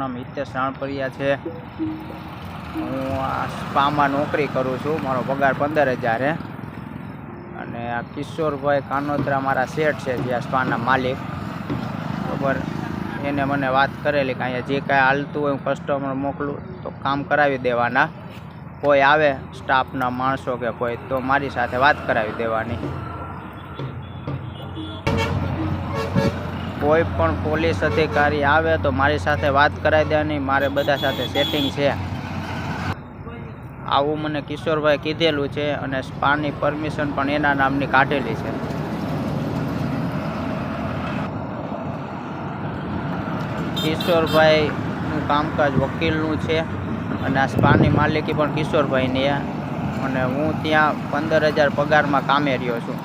નામ હિતેશ રાણપરિયા છે। હું આ સ્પામાં નોકરી કરું છું। મારો પગાર 15,000 અને આ કિશોરભાઈ કાનોત્રા મારા શેઠ છે, જે આ સ્પાના માલિક, બરાબર। એને મને વાત કરેલી કે અહીંયા જે કાંઈ હાલતું હોય હું કસ્ટમર મોકલું તો કામ કરાવી દેવાના। કોઈ આવે સ્ટાફના માણસો કે કોઈ તો મારી સાથે વાત કરાવી દેવાની। કોઈ પણ પોલીસ અધિકારી આવે તો મારી સાથે વાત કરાવી દેવાની। મારે બધા સાથે સેટિંગ છે, આવું મને કિશોરભાઈ કીધેલું છે અને સ્પાની પરમિશન પણ એના નામની કાઢેલી છે। કિશોરભાઈનું કામકાજ વકીલનું છે અને આ સ્પાની માલિકી પણ કિશોરભાઈની છે અને હું ત્યાં 15,000 પગારમાં કામે રહ્યો છું।